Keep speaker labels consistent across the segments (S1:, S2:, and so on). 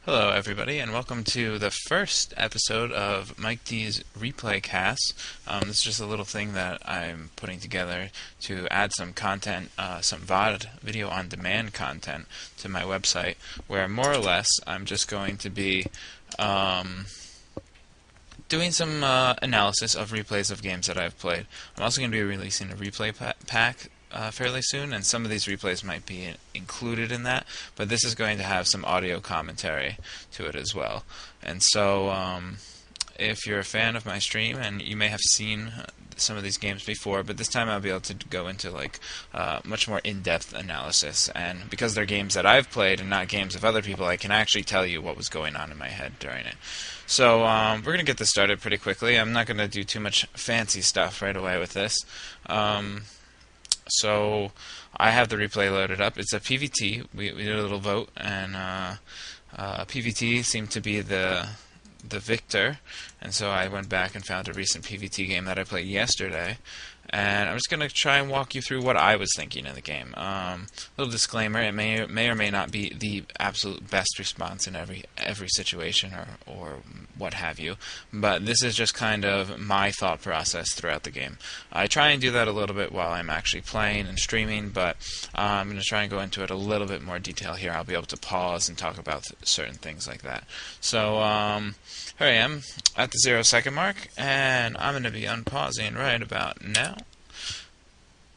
S1: Hello everybody, and welcome to the first episode of Mike D's Replay Cast. This is just a little thing that I'm putting together to add some content, some VOD, video on demand content to my website, where more or less I'm just going to be doing some analysis of replays of games that I've played. I'm also going to be releasing a replay pack fairly soon, and some of these replays might be included in that, but this is going to have some audio commentary to it as well. And so if you're a fan of my stream, and you may have seen some of these games before, but this time I'll be able to go into much more in-depth analysis, and because they're games that I've played and not games of other people, I can actually tell you what was going on in my head during it. So we're going to get this started pretty quickly. I'm not going to do too much fancy stuff right away with this. So I have the replay loaded up. It's a PvT. We did a little vote, and PvT seemed to be the victor, and so I went back and found a recent PvT game that I played yesterday, and I'm just going to try and walk you through what I was thinking in the game. Little disclaimer, it may or may not be the absolute best response in every situation or what have you, but this is just kind of my thought process throughout the game. I try and do that a little bit while I'm actually playing and streaming, but I'm going to try and go into it a little bit more detail here. I'll be able to pause and talk about certain things like that. So here I am at the 0-second mark, and I'm going to be unpausing right about now.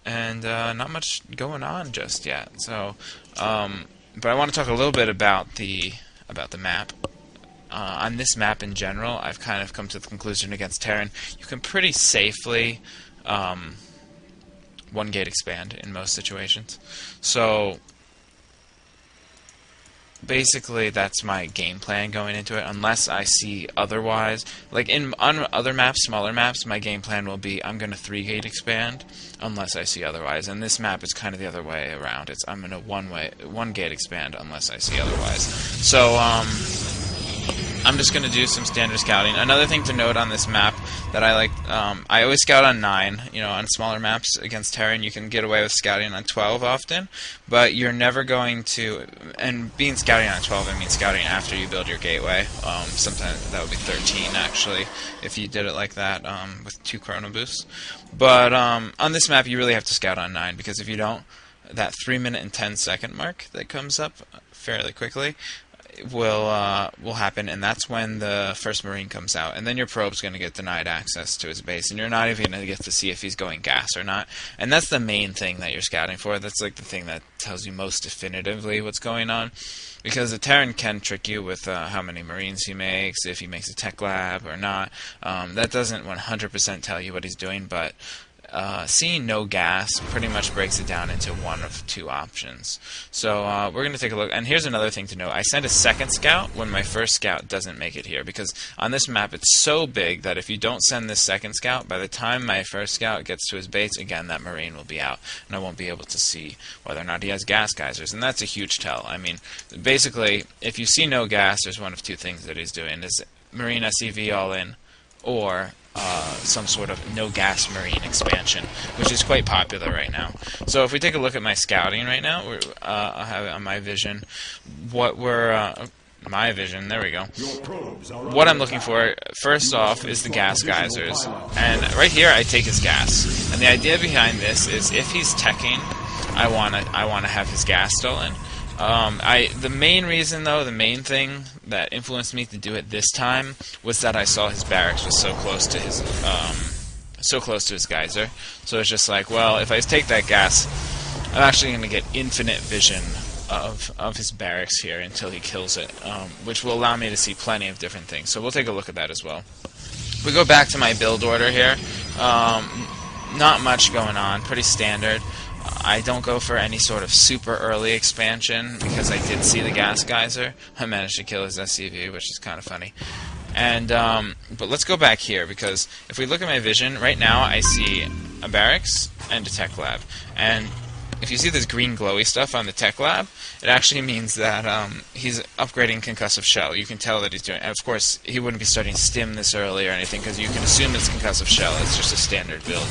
S1: And not much going on just yet. So, but I want to talk a little bit about the map. On this map in general, I've kind of come to the conclusion against Terran, you can pretty safely one gate expand in most situations. So basically, that's my game plan going into it, unless I see otherwise. Like on other maps, smaller maps, my game plan will be I'm going to 3-gate expand unless I see otherwise. And this map is kind of the other way around. I'm going to 1-gate expand unless I see otherwise. So I'm just going to do some standard scouting. Another thing to note on this map that I like, I always scout on 9. You know, on smaller maps against Terran, you can get away with scouting on 12 often, but you're never going to, and being scouting on 12, I mean scouting after you build your gateway. Sometimes that would be 13, actually, if you did it like that with 2 chrono boosts. But on this map, you really have to scout on 9, because if you don't, that 3-minute and 10-second mark that comes up fairly quickly will happen, and that's when the first Marine comes out, and then your probe's going to get denied access to his base, and you're not even going to get to see if he's going gas or not. And that's the main thing that you're scouting for. That's like the thing that tells you most definitively what's going on, because the Terran can trick you with how many Marines he makes, if he makes a tech lab or not. That doesn't 100% tell you what he's doing, but seeing no gas pretty much breaks it down into one of 2 options. So we're going to take a look. And here's another thing to note. I send a second scout when my first scout doesn't make it here, because on this map it's so big that if you don't send this second scout, by the time my first scout gets to his base, again, that Marine will be out, and I won't be able to see whether or not he has gas geysers. And that's a huge tell. I mean, basically, if you see no gas, there's one of 2 things that he's doing. Is Marine SEV all in, or some sort of no-gas Marine expansion, which is quite popular right now. So if we take a look at my scouting right now, I have it on my vision. What we're my vision, there we go. What I'm looking for, first off, is the gas geysers. And right here, I take his gas. And the idea behind this is if he's teching, I wanna have his gas stolen. The main reason, though, the main thing that influenced me to do it this time was that I saw his barracks was so close to his geyser. So it's just like, well, if I take that gas, I'm actually going to get infinite vision of his barracks here until he kills it, which will allow me to see plenty of different things. So we'll take a look at that as well. We go back to my build order here. Not much going on, pretty standard. I don't go for any sort of super early expansion because I did see the gas geyser. I managed to kill his SCV, which is kind of funny. And but let's go back here, because if we look at my vision, right now I see a barracks and a tech lab. And if you see this green glowy stuff on the tech lab, it actually means that he's upgrading concussive shell. You can tell that he's doing it. And of course, he wouldn't be starting stim this early or anything, because you can assume it's concussive shell. It's just a standard build.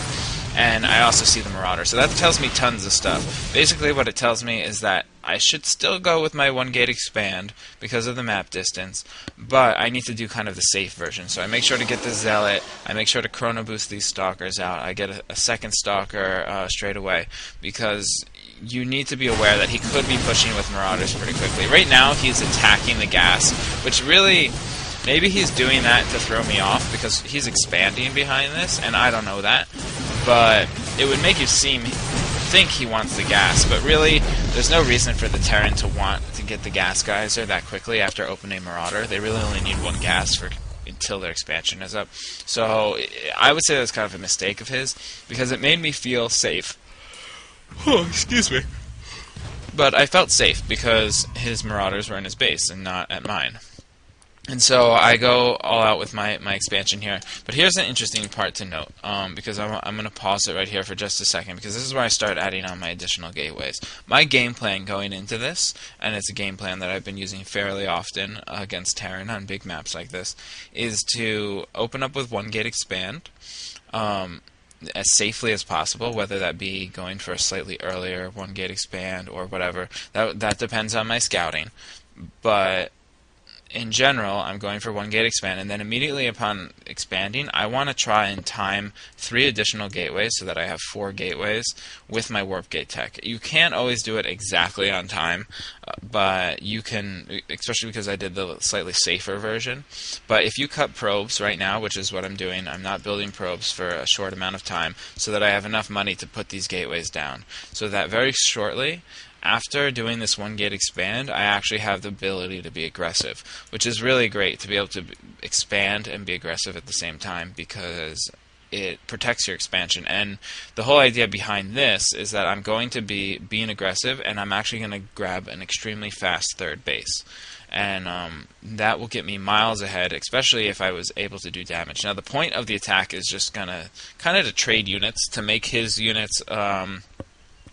S1: And I also see the Marauder. So that tells me tons of stuff. Basically what it tells me is that I should still go with my 1 gate expand because of the map distance, but I need to do kind of the safe version. So I make sure to get the Zealot, I make sure to chrono boost these Stalkers out, I get a second Stalker straight away, because you need to be aware that he could be pushing with Marauders pretty quickly. Right now he's attacking the gas, which really, maybe he's doing that to throw me off because he's expanding behind this, and I don't know that, but it would make you think he wants the gas, but really there's no reason for the Terran to want to get the gas geyser that quickly after opening Marauder. They really only need 1 gas until their expansion is up. So I would say that's kind of a mistake of his, because it made me feel safe. Oh, excuse me. But I felt safe because his Marauders were in his base and not at mine. And so I go all out with my expansion here. But here's an interesting part to note, because I'm going to pause it right here for just a second, because this is where I start adding on my additional gateways. My game plan going into this, and it's a game plan that I've been using fairly often against Terran on big maps like this, is to open up with 1 gate expand as safely as possible, whether that be going for a slightly earlier 1 gate expand or whatever. That depends on my scouting. But in general, I'm going for 1 gate expand, and then immediately upon expanding, I want to try and time 3 additional gateways so that I have 4 gateways with my warp gate tech. You can't always do it exactly on time, but you can, especially because I did the slightly safer version. But if you cut probes right now, which is what I'm doing, I'm not building probes for a short amount of time so that I have enough money to put these gateways down. So that very shortly, after doing this 1 gate expand, I actually have the ability to be aggressive, which is really great to be able to expand and be aggressive at the same time, because it protects your expansion. And the whole idea behind this is that I'm going to be being aggressive, and I'm actually going to grab an extremely fast 3rd base. And that will get me miles ahead, especially if I was able to do damage. Now, the point of the attack is just kind of to trade units, to make his units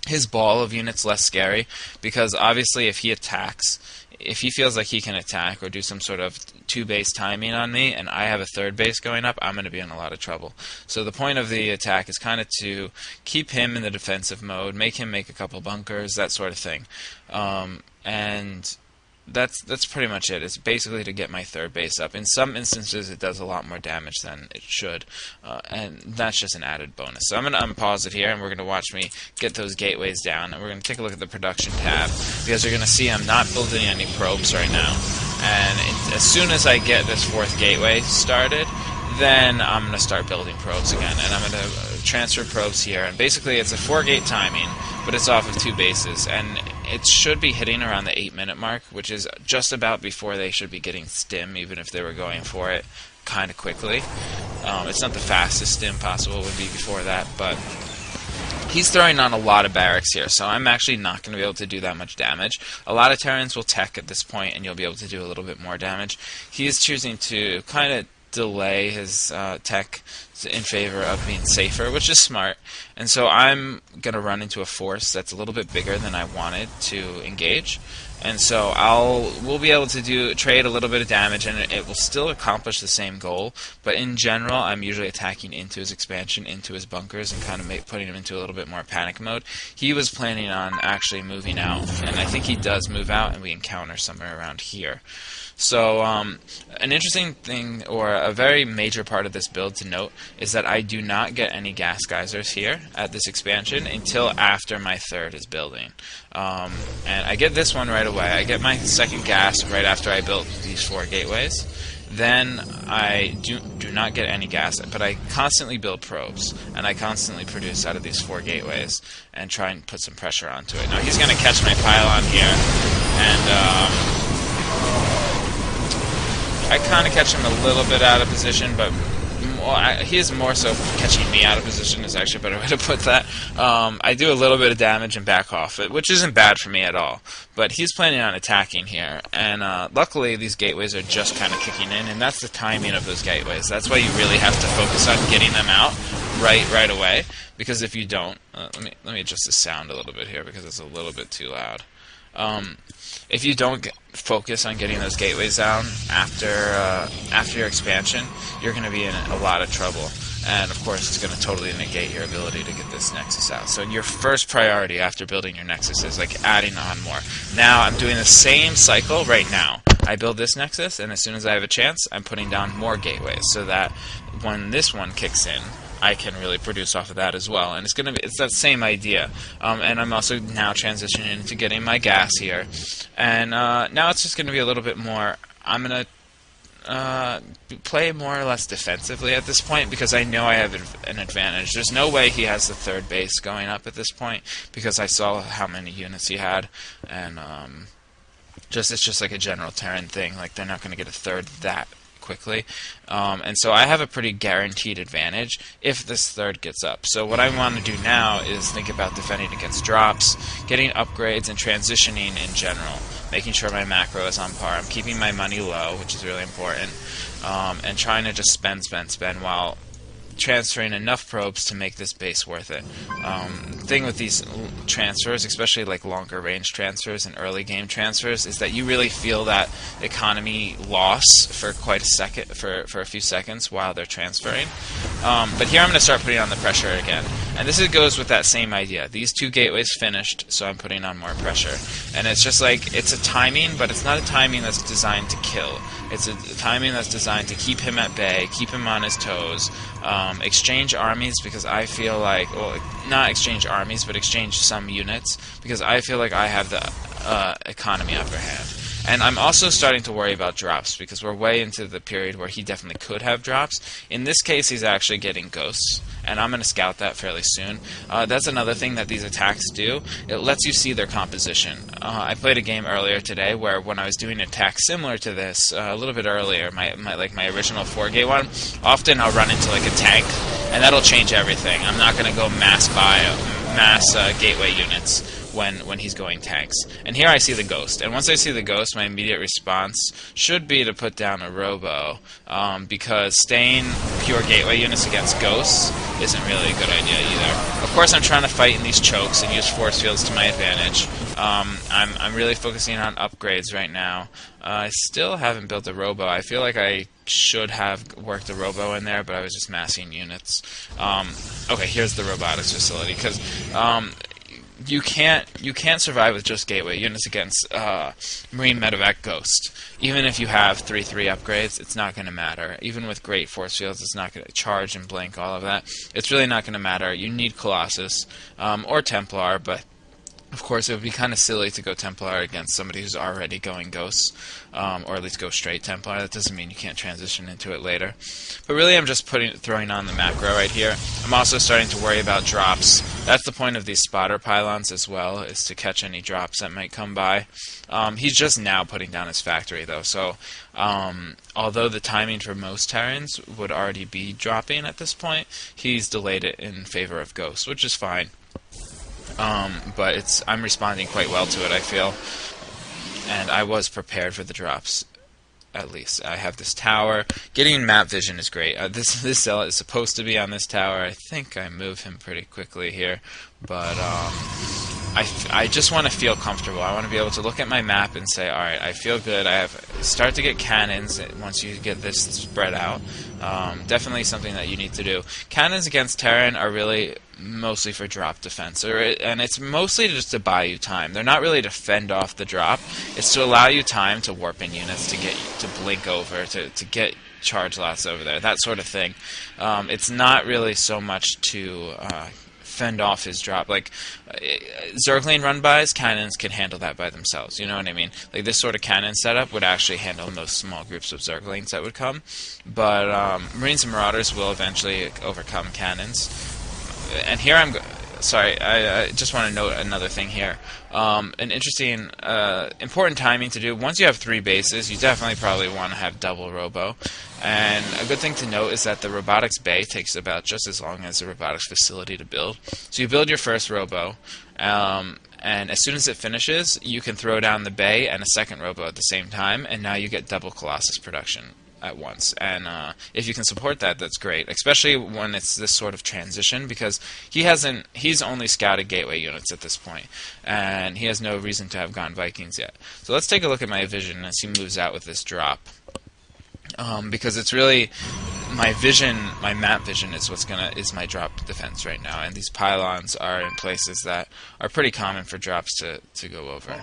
S1: his ball of units less scary, because obviously if he attacks, if he feels like he can attack or do some sort of 2 base timing on me and I have a 3rd base going up, I'm going to be in a lot of trouble. So the point of the attack is kind of to keep him in the defensive mode, make him make a couple bunkers, that sort of thing. And that's pretty much it. It's basically to get my 3rd base up. In some instances, it does a lot more damage than it should, and that's just an added bonus. So I'm going to unpause it here, and we're going to watch me get those gateways down, and we're going to take a look at the production tab, because you're going to see I'm not building any probes right now. And as soon as I get this 4th gateway started, then I'm going to start building probes again, and I'm going to transfer probes here. And basically, it's a 4-gate timing, but it's off of 2 bases, and it should be hitting around the 8-minute mark, which is just about before they should be getting stim, even if they were going for it kind of quickly. It's not the fastest stim possible, would be before that, but he's throwing on a lot of barracks here, so I'm actually not going to be able to do that much damage. A lot of Terrans will tech at this point, and you'll be able to do a little bit more damage. He is choosing to kind of delay his tech in favor of being safer, which is smart. And so I'm going to run into a force that's a little bit bigger than I wanted to engage. And so we'll be able to trade a little bit of damage, and it will still accomplish the same goal. But in general, I'm usually attacking into his expansion, into his bunkers, and kind of putting him into a little bit more panic mode. He was planning on actually moving out, and I think he does move out, and we encounter somewhere around here. So an interesting thing, or a very major part of this build to note, is that I do not get any gas geysers here at this expansion until after my 3rd is building. And I get this one right away. I get my 2nd gas right after I built these 4 gateways. Then I do not get any gas, but I constantly build probes, and I constantly produce out of these 4 gateways and try and put some pressure onto it. Now he's going to catch my pylon here, and I kind of catch him a little bit out of position, but he is more so catching me out of position is actually a better way to put that. I do a little bit of damage and back off it, which isn't bad for me at all. But he's planning on attacking here, and luckily these gateways are just kind of kicking in, and that's the timing of those gateways. That's why you really have to focus on getting them out right away, because if you don't, let me adjust the sound a little bit here because it's a little bit too loud. If you don't focus on getting those gateways down after your expansion, you're going to be in a lot of trouble. and of course it's going to totally negate your ability to get this Nexus out. So your first priority after building your Nexus is like adding on more. Now I'm doing the same cycle right now. I build this Nexus, and as soon as I have a chance, I'm putting down more gateways, so that when this one kicks in, I can really produce off of that as well. And it's that same idea. And I'm also now transitioning into getting my gas here. And now it's just going to be a little bit more, I'm going to play more or less defensively at this point, because I know I have an advantage. There's no way he has the third base going up at this point, because I saw how many units he had, and it's just like a general Terran thing. Like, they're not going to get a third that quickly, and so I have a pretty guaranteed advantage if this third gets up. So what I want to do now is think about defending against drops, getting upgrades, and transitioning in general, making sure my macro is on par. I'm keeping my money low, which is really important, and trying to just spend while transferring enough probes to make this base worth it. The thing with these transfers, especially like longer range transfers and early game transfers, is that you really feel that economy loss for quite a second, for a few seconds while they're transferring. But here I'm going to start putting on the pressure again. And this goes with that same idea. These two gateways finished, so I'm putting on more pressure. And it's just like, it's a timing, but it's not a timing that's designed to kill. It's a timing that's designed to keep him at bay, keep him on his toes, exchange armies, because I feel like, well, not exchange armies, but exchange some units, because I feel like I have the economy upper hand. And I'm also starting to worry about drops, because we're way into the period where he definitely could have drops. In this case, he's actually getting ghosts, and I'm going to scout that fairly soon. That's another thing that these attacks do. It lets you see their composition. I played a game earlier today where when I was doing attacks similar to this, a little bit earlier, my original 4-gate one, often I'll run into like a tank, and that'll change everything. I'm not going to go mass gateway units when he's going tanks. And here I see the ghost. And once I see the ghost, my immediate response should be to put down a robo, because staying pure gateway units against ghosts isn't really a good idea either. Of course, I'm trying to fight in these chokes and use force fields to my advantage. I'm really focusing on upgrades right now. I still haven't built a robo. I feel like I should have worked a robo in there, but I was just massing units. Okay, here's the robotics facility, because you can't survive with just gateway units against Marine Medevac Ghost. Even if you have 3/3 upgrades, it's not going to matter. Even with great force fields, it's not going to charge and blink, all of that. It's really not going to matter. You need Colossus or Templar, but of course, it would be kind of silly to go Templar against somebody who's already going Ghosts, or at least go straight Templar. That doesn't mean you can't transition into it later. But really, I'm just throwing on the macro right here. I'm also starting to worry about drops. That's the point of these spotter pylons as well, is to catch any drops that might come by. He's just now putting down his factory, though, so although the timing for most Terrans would already be dropping at this point, he's delayed it in favor of Ghosts, which is fine. But I'm responding quite well to it, I feel, and I was prepared for the drops. At least I have this tower. Getting map vision is great. This zealot is supposed to be on this tower. I think I move him pretty quickly here, but I just want to feel comfortable. I want to be able to look at my map and say, all right, I feel good. Start to get cannons once you get this spread out. Definitely something that you need to do. Cannons against Terran are really mostly for drop defense, and it's mostly just to buy you time. They're not really to fend off the drop. It's to allow you time to warp in units, to get to blink over, to get charge lots over there, that sort of thing. It's not really so much to fend off his drop. Like Zergling run-bys, cannons can handle that by themselves. You know what I mean? Like this sort of cannon setup would actually handle those small groups of Zerglings that would come. But Marines and Marauders will eventually overcome cannons. And here sorry, I just want to note another thing here. An interesting, important timing to do. Once you have 3 bases, you definitely probably want to have double robo. And a good thing to note is that the robotics bay takes about just as long as the robotics facility to build. So you build your first robo, and as soon as it finishes, you can throw down the bay and a second robo at the same time, and now you get double Colossus production at once. And if you can support that, that's great, especially when it's this sort of transition, because he's only scouted gateway units at this point, and he has no reason to have gone Vikings yet. So let's take a look at my vision as he moves out with this drop, because it's really my vision, my map vision is is my drop defense right now, and these pylons are in places that are pretty common for drops to go over.